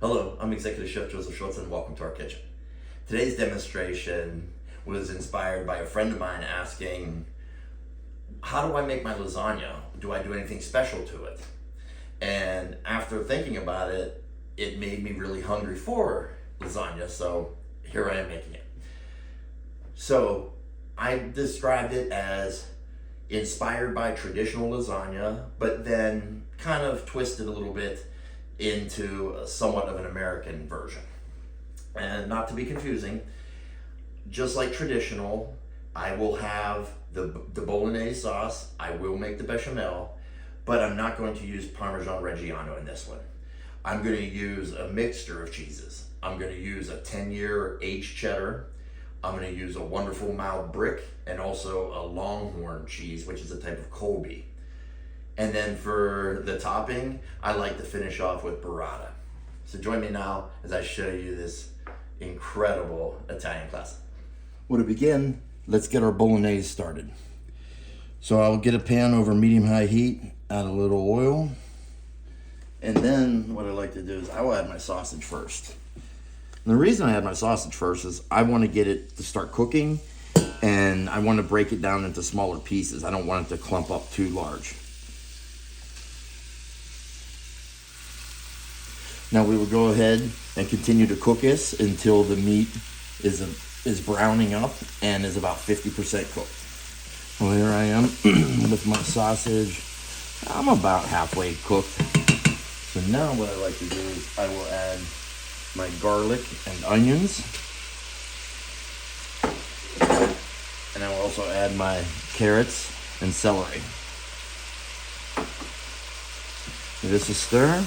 Hello, I'm Executive Chef Joseph Schultz and welcome to our kitchen. Today's demonstration was inspired by a friend of mine asking, how do I make my lasagna? Do I do anything special to it? And after thinking about it, it made me really hungry for lasagna, so here I am making it. So I described it as inspired by traditional lasagna, but then kind of twisted a little bit into somewhat of an American version. And not to be confusing, just like traditional, I will have the Bolognese sauce, I will make the Béchamel, but I'm not going to use Parmesan Reggiano in this one. I'm going to use a mixture of cheeses. I'm going to use a 10-year aged cheddar. I'm going to use a wonderful mild brick and also a Longhorn cheese, which is a type of Colby. And then for the topping, I like to finish off with burrata. So join me now as I show you this incredible Italian classic. Well, to begin, let's get our Bolognese started. So I'll get a pan over medium-high heat, add a little oil, and then what I like to do is I will add my sausage first. And the reason I add my sausage first is I want to get it to start cooking, and I want to break it down into smaller pieces. I don't want it to clump up too large. Now we will go ahead and continue to cook this until the meat is browning up and is about 50% cooked. Well, here I am with my sausage. I'm about halfway cooked. So now what I like to do is I will add my garlic and onions. And I will also add my carrots and celery. Give this a stir.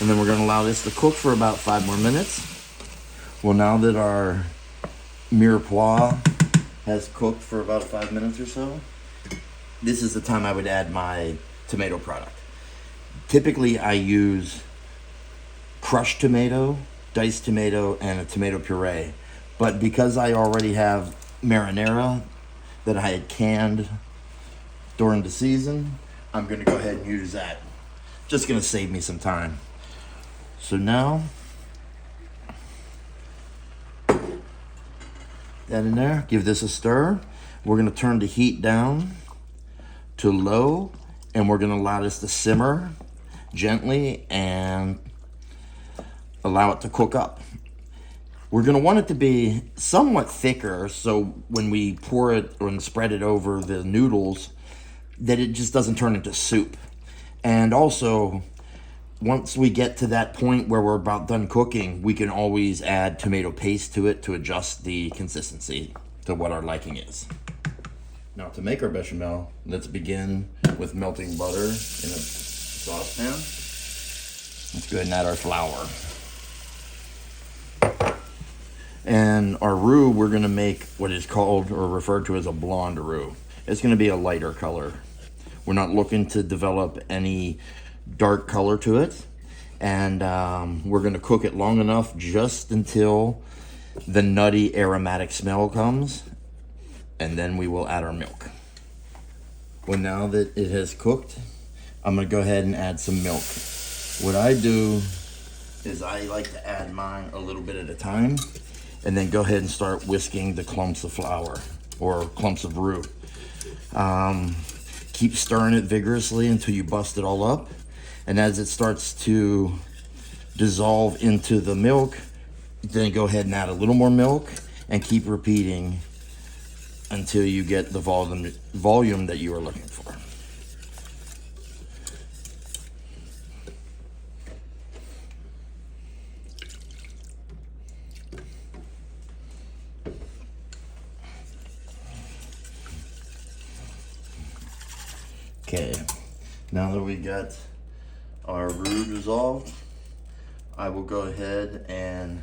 And then we're going to allow this to cook for about 5 more minutes. Well, now that our mirepoix has cooked for about 5 minutes or so, this is the time I would add my tomato product. Typically, I use crushed tomato, diced tomato, and a tomato puree. But because I already have marinara that I had canned during the season, I'm going to go ahead and use that. Just going to save me some time. So now, that in there, give this a stir. We're gonna turn the heat down to low, and we're gonna allow this to simmer gently and allow it to cook up. We're gonna want it to be somewhat thicker, so when we pour it and spread it over the noodles, that it just doesn't turn into soup. And also, once we get to that point where we're about done cooking, we can always add tomato paste to it to adjust the consistency to what our liking is. Now to make our bechamel, let's begin with melting butter in a saucepan. Let's go ahead and add our flour. And our roux, we're gonna make what is called or referred to as a blonde roux. It's gonna be a lighter color. We're not looking to develop any dark color to it, and we're going to cook it long enough just until the nutty aromatic smell comes, and then we will add our milk. Well, now that it has cooked, I'm going to go ahead and add some milk. What I do is I like to add mine a little bit at a time, and then go ahead and start whisking the clumps of flour or clumps of roux. Keep stirring it vigorously until you bust it all up. And as it starts to dissolve into the milk, then go ahead and add a little more milk and keep repeating until you get the volume that you are looking for. Okay, now that we got our roux dissolved, I will go ahead and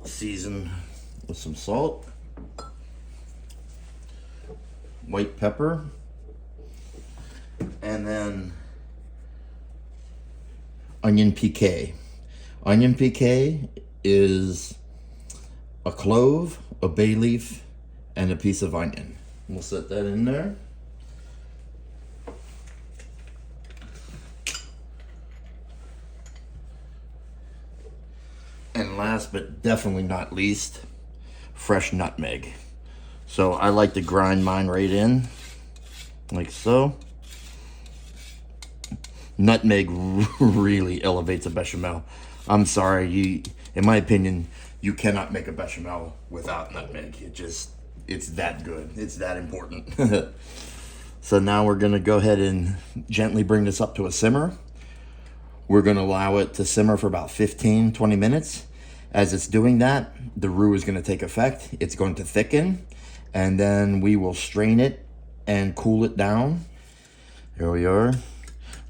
season with some salt, white pepper, and then onion piqué. Onion piqué is a clove, a bay leaf, and a piece of onion. We'll set that in there. And last but definitely not least, fresh nutmeg. So I like to grind mine right in, like so. Nutmeg really elevates a bechamel. I'm sorry, in my opinion, you cannot make a bechamel without nutmeg. It's that good. It's that important. So now we're gonna go ahead and gently bring this up to a simmer. We're gonna allow it to simmer for about 15, 20 minutes. As it's doing that, the roux is gonna take effect. It's going to thicken, and then we will strain it and cool it down. Here we are.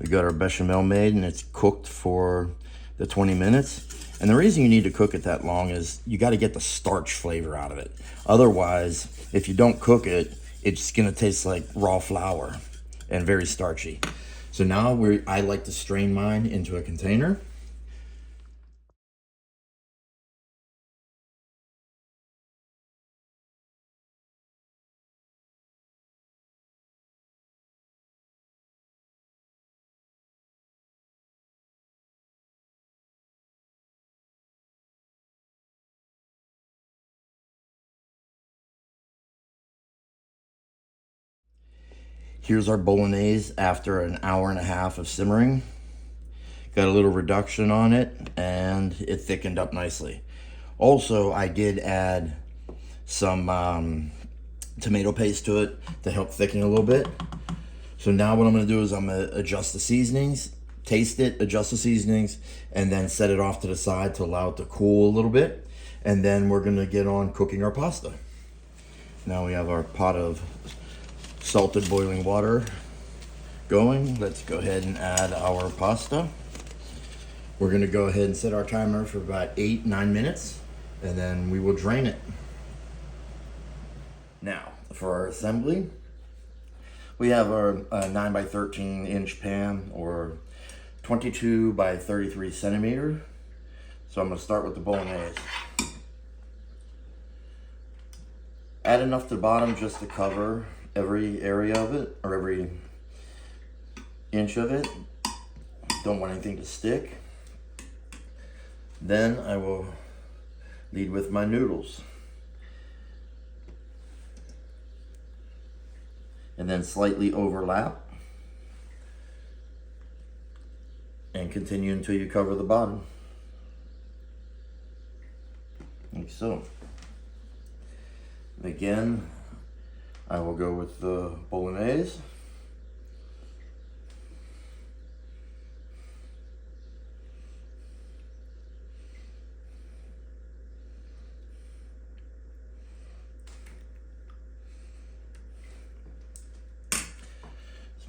We got our bechamel made, and it's cooked for the 20 minutes. And the reason you need to cook it that long is you got to get the starch flavor out of it. Otherwise, if you don't cook it, it's gonna taste like raw flour and very starchy. So now I like to strain mine into a container. Here's our bolognese after an hour and a half of simmering. Got a little reduction on it, and it thickened up nicely. Also, I did add some tomato paste to it to help thicken a little bit. So now what I'm gonna do is I'm gonna adjust the seasonings, taste it, adjust the seasonings, and then set it off to the side to allow it to cool a little bit. And then we're gonna get on cooking our pasta. Now we have our pot of salted boiling water going. Let's go ahead and add our pasta. We're gonna go ahead and set our timer for about 8-9 minutes, and then we will drain it. Now, for our assembly, we have our 9 by 13 inch pan, or 22 by 33 centimeter. So I'm gonna start with the bolognese. Add enough to the bottom just to cover every area of it, or every inch of it. Don't want anything to stick. Then I will lead with my noodles. And then slightly overlap. And continue until you cover the bottom. Like so. Again, I will go with the bolognese.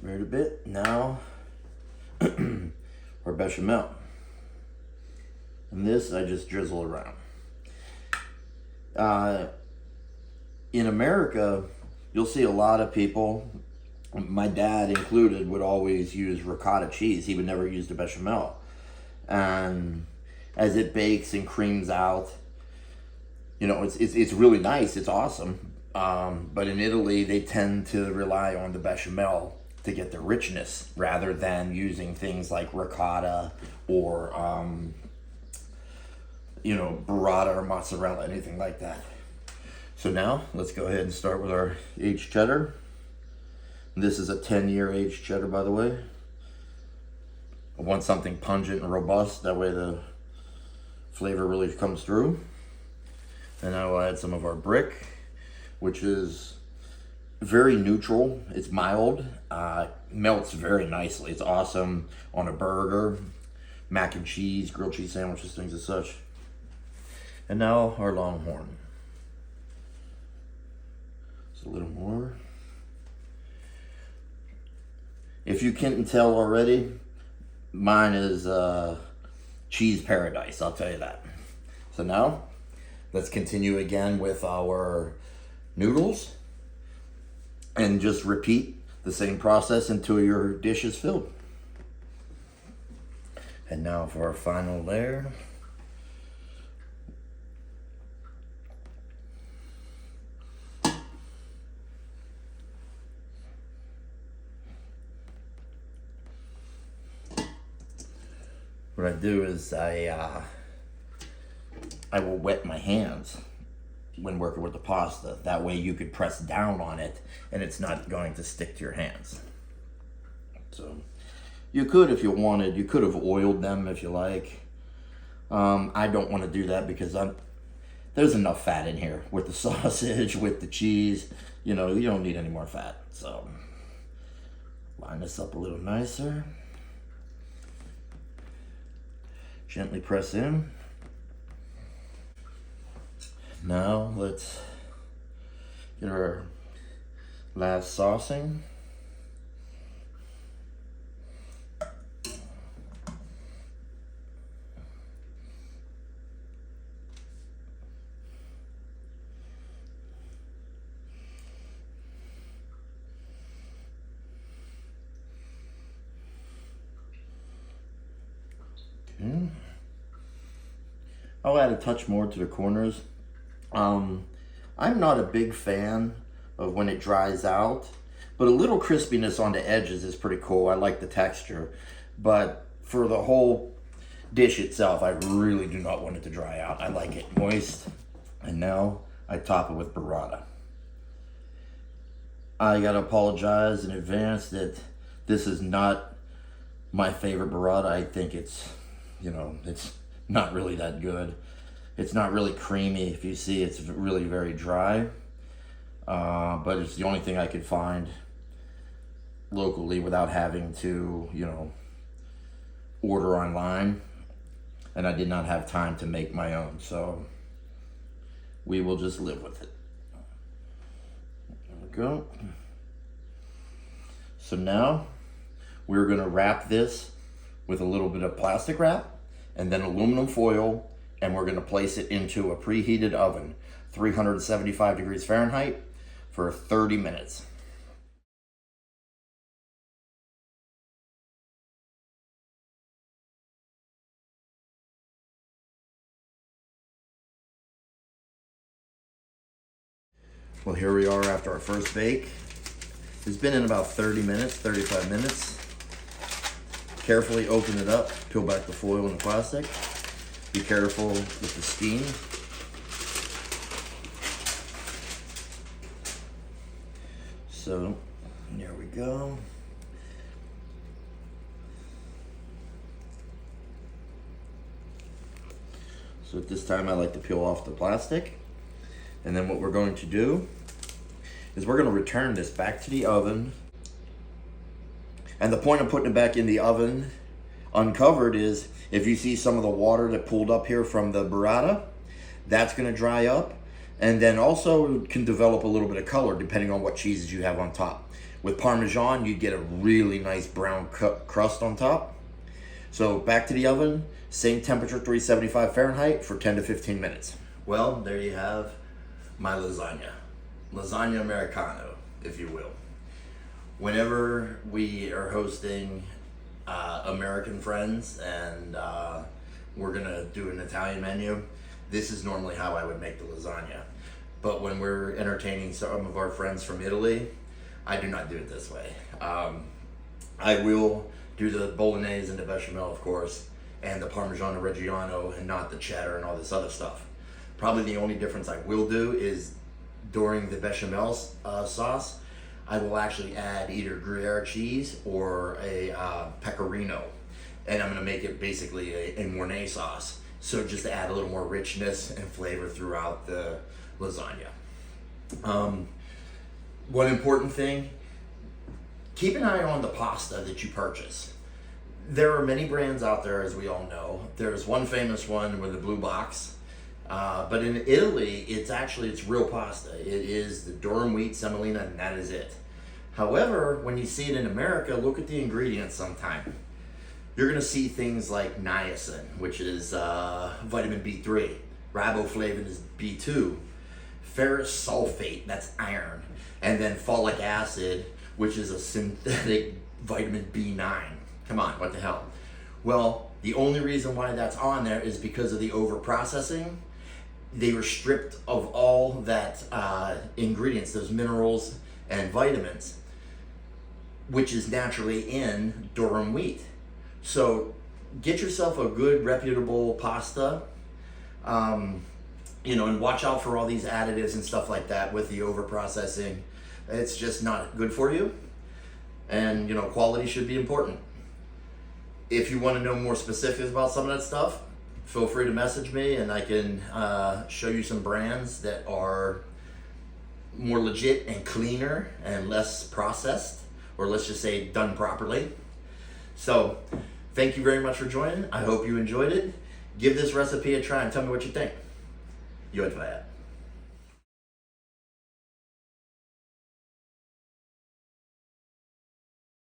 Smeared a bit. Now, our bechamel. And this I just drizzle around. In America, you'll see a lot of people, my dad included, would always use ricotta cheese. He would never use the bechamel. And as it bakes and creams out, you know, it's really nice. It's awesome. But in Italy, they tend to rely on the bechamel to get the richness rather than using things like ricotta or, you know, burrata or mozzarella, anything like that. So now let's go ahead and start with our aged cheddar. This is a 10-year aged cheddar, by the way. I want something pungent and robust. That way the flavor really comes through. And I will add some of our brick, which is very neutral. It's mild, melts very nicely. It's awesome on a burger, mac and cheese, grilled cheese sandwiches, things as such. And now our Longhorn. Just a little more. If you can't tell already, mine is cheese paradise, I'll tell you that. So now, let's continue again with our noodles. And just repeat the same process until your dish is filled. And now for our final layer. What I do is I I will wet my hands when working with the pasta. That way you could press down on it and it's not going to stick to your hands. So you could, if you wanted, you could have oiled them if you like. I don't want to do that because there's enough fat in here with the sausage, with the cheese. You know, you don't need any more fat. So line this up a little nicer. Gently press in. Now let's get our last saucing. Okay. I'll add a touch more to the corners. I'm not a big fan of when it dries out, but a little crispiness on the edges is pretty cool. I like the texture, but for the whole dish itself, I really do not want it to dry out. I like it moist, and now I top it with burrata. I gotta apologize in advance that this is not my favorite burrata. I think it's, you know, it's not really that good. It's not really creamy. If you see, it's really very dry. But it's the only thing I could find locally without having to, you know, order online. And I did not have time to make my own. So we will just live with it. There we go. So now we're gonna wrap this with a little bit of plastic wrap and then aluminum foil, and we're gonna place it into a preheated oven, 375 degrees Fahrenheit, for 30 minutes. Well, here we are after our first bake. It's been in about 30 minutes, 35 minutes. Carefully open it up, peel back the foil and the plastic. Be careful with the steam. So, there we go. So at this time I like to peel off the plastic. And then what we're going to do is we're going to return this back to the oven. And the point of putting it back in the oven uncovered is if you see some of the water that pooled up here from the burrata, that's going to dry up. And then also can develop a little bit of color depending on what cheeses you have on top. With Parmesan, you get a really nice brown crust on top. So back to the oven, same temperature, 375 Fahrenheit for 10 to 15 minutes. Well, there you have my lasagna. Lasagne Americano, if you will. Whenever we are hosting American friends and we're gonna do an Italian menu, this is normally how I would make the lasagna. But when we're entertaining some of our friends from Italy, I do not do it this way. I will do the Bolognese and the Béchamel, of course, and the Parmigiano Reggiano, and not the cheddar and all this other stuff. Probably the only difference I will do is during the Béchamel sauce, I will actually add either Gruyere cheese or a pecorino. And I'm gonna make it basically a Mornay sauce. So just to add a little more richness and flavor throughout the lasagna. One important thing, keep an eye on the pasta that you purchase. There are many brands out there, as we all know. There's one famous one with the blue box. But in Italy, it's real pasta. It is the durum wheat semolina, and that is it. However, when you see it in America, look at the ingredients sometime. You're gonna see things like niacin, which is vitamin B3. Riboflavin is B2. Ferrous sulfate, that's iron. And then folic acid, which is a synthetic vitamin B9. Come on, what the hell? Well, the only reason why that's on there is because of the over-processing. They were stripped of all that ingredients, those minerals and vitamins, which is naturally in durum wheat. So get yourself a good reputable pasta. And watch out for all these additives and stuff like that with the over processing. It's just not good for you. And quality should be important. If you want to know more specifics about some of that stuff, feel free to message me and I can show you some brands that are more legit and cleaner and less processed, or let's just say done properly. So thank you very much for joining. I hope you enjoyed it. Give this recipe a try and tell me what you think. Jó étvágyat!